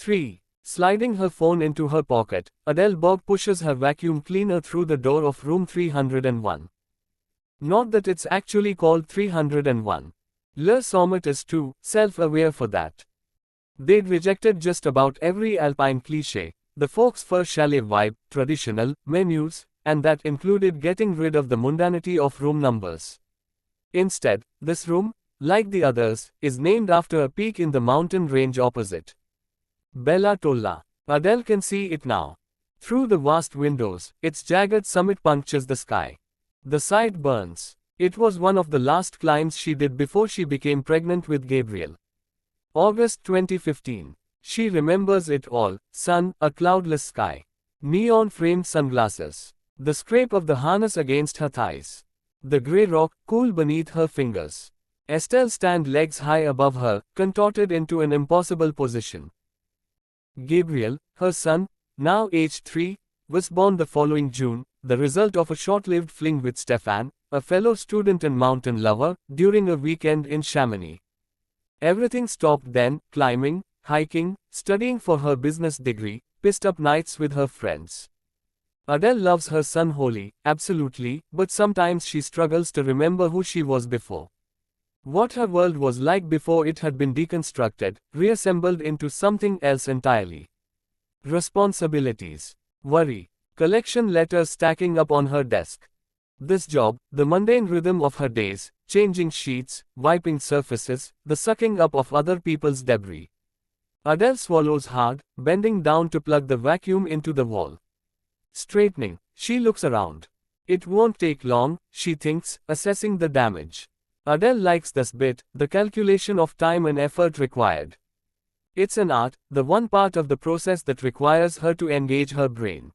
3. Sliding her phone into her pocket, Adele Bob pushes her vacuum cleaner through the door of room 301. Not that it's actually called 301. Le Sommet is too self-aware for that. They'd rejected just about every alpine cliché, the folks fur chalet vibe, traditional menus, and that included getting rid of the mundanity of room numbers. Instead, this room, like the others, is named after a peak in the mountain range opposite. Bella Tolla. Adele can see it now. Through the vast windows, its jagged summit punctures the sky. The sight burns. It was one of the last climbs she did before she became pregnant with Gabriel. August 2015. She remembers it all: sun, a cloudless sky, neon-framed sunglasses, the scrape of the harness against her thighs, the grey rock, cool beneath her fingers. Estelle stand legs high above her, contorted into an impossible position. Gabriel, her son, now aged 3, was born the following June, the result of a short-lived fling with Stefan, a fellow student and mountain lover, during a weekend in Chamonix. Everything stopped then: climbing, hiking, studying for her business degree, pissed-up nights with her friends. Adele loves her son wholly, absolutely, but sometimes she struggles to remember who she was before. What her world was like before it had been deconstructed, reassembled into something else entirely. Responsibilities. Worry. Collection letters stacking up on her desk. This job, the mundane rhythm of her days, changing sheets, wiping surfaces, the sucking up of other people's debris. Adele swallows hard, bending down to plug the vacuum into the wall. Straightening, she looks around. It won't take long, she thinks, assessing the damage. Adele likes this bit, the calculation of time and effort required. It's an art, the one part of the process that requires her to engage her brain.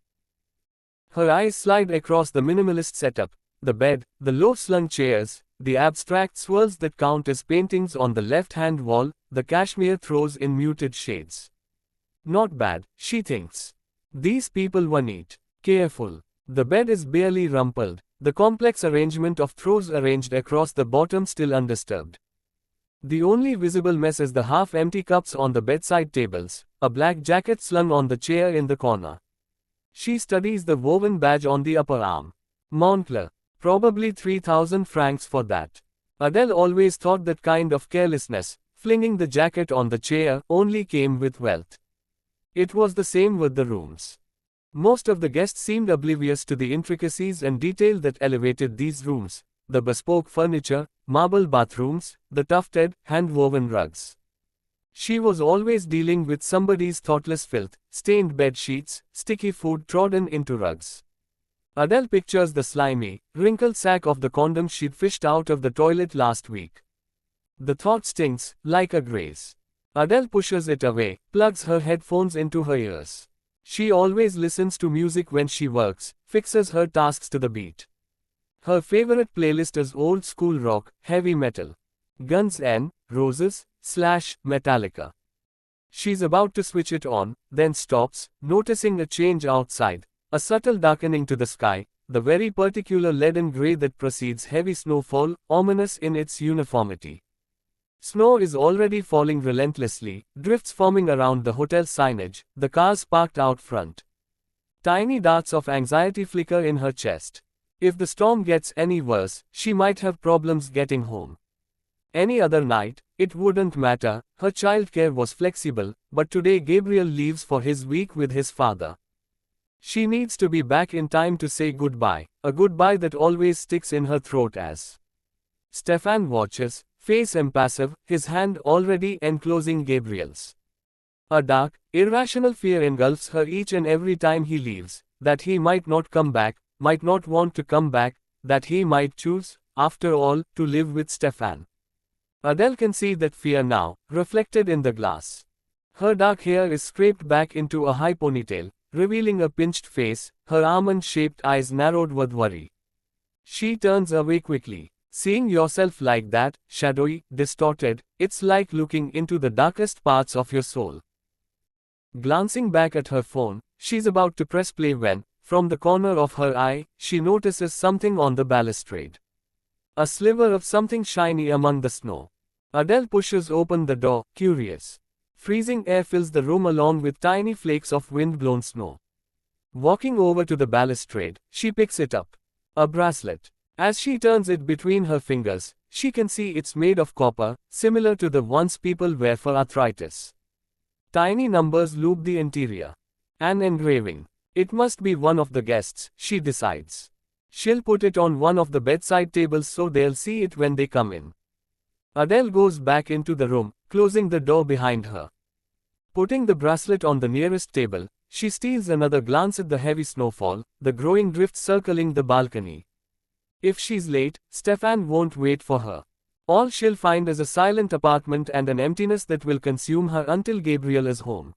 Her eyes slide across the minimalist setup, the bed, the low-slung chairs, the abstract swirls that count as paintings on the left-hand wall, the cashmere throws in muted shades. Not bad, she thinks. These people were neat, careful. The bed is barely rumpled, the complex arrangement of throws arranged across the bottom still undisturbed. The only visible mess is the half-empty cups on the bedside tables, a black jacket slung on the chair in the corner. She studies the woven badge on the upper arm. Montclair. Probably 3,000 francs for that. Adele always thought that kind of carelessness, flinging the jacket on the chair, only came with wealth. It was the same with the rooms. Most of the guests seemed oblivious to the intricacies and detail that elevated these rooms: the bespoke furniture, marble bathrooms, the tufted, hand-woven rugs. She was always dealing with somebody's thoughtless filth, stained bed sheets, sticky food trodden into rugs. Adele pictures the slimy, wrinkled sack of the condom she'd fished out of the toilet last week. The thought stings, like a graze. Adele pushes it away, plugs her headphones into her ears. She always listens to music when she works, fixes her tasks to the beat. Her favorite playlist is old school rock, heavy metal. Guns N' Roses, Metallica. She's about to switch it on, then stops, noticing a change outside, a subtle darkening to the sky, the very particular leaden gray that precedes heavy snowfall, ominous in its uniformity. Snow is already falling relentlessly, drifts forming around the hotel signage, the cars parked out front. Tiny darts of anxiety flicker in her chest. If the storm gets any worse, she might have problems getting home. Any other night, it wouldn't matter, her childcare was flexible, but today Gabriel leaves for his week with his father. She needs to be back in time to say goodbye, a goodbye that always sticks in her throat as Stefan watches, face impassive, his hand already enclosing Gabriel's. A dark, irrational fear engulfs her each and every time he leaves, that he might not come back, might not want to come back, that he might choose, after all, to live with Stefan. Adele can see that fear now, reflected in the glass. Her dark hair is scraped back into a high ponytail, revealing a pinched face, her almond-shaped eyes narrowed with worry. She turns away quickly. Seeing yourself like that, shadowy, distorted, it's like looking into the darkest parts of your soul. Glancing back at her phone, she's about to press play when, from the corner of her eye, she notices something on the balustrade. A sliver of something shiny among the snow. Adele pushes open the door, curious. Freezing air fills the room along with tiny flakes of wind-blown snow. Walking over to the balustrade, she picks it up. A bracelet. As she turns it between her fingers, she can see it's made of copper, similar to the ones people wear for arthritis. Tiny numbers loop the interior. An engraving. It must be one of the guests, she decides. She'll put it on one of the bedside tables so they'll see it when they come in. Adele goes back into the room, closing the door behind her. Putting the bracelet on the nearest table, she steals another glance at the heavy snowfall, the growing drift circling the balcony. If she's late, Stefan won't wait for her. All she'll find is a silent apartment and an emptiness that will consume her until Gabriel is home.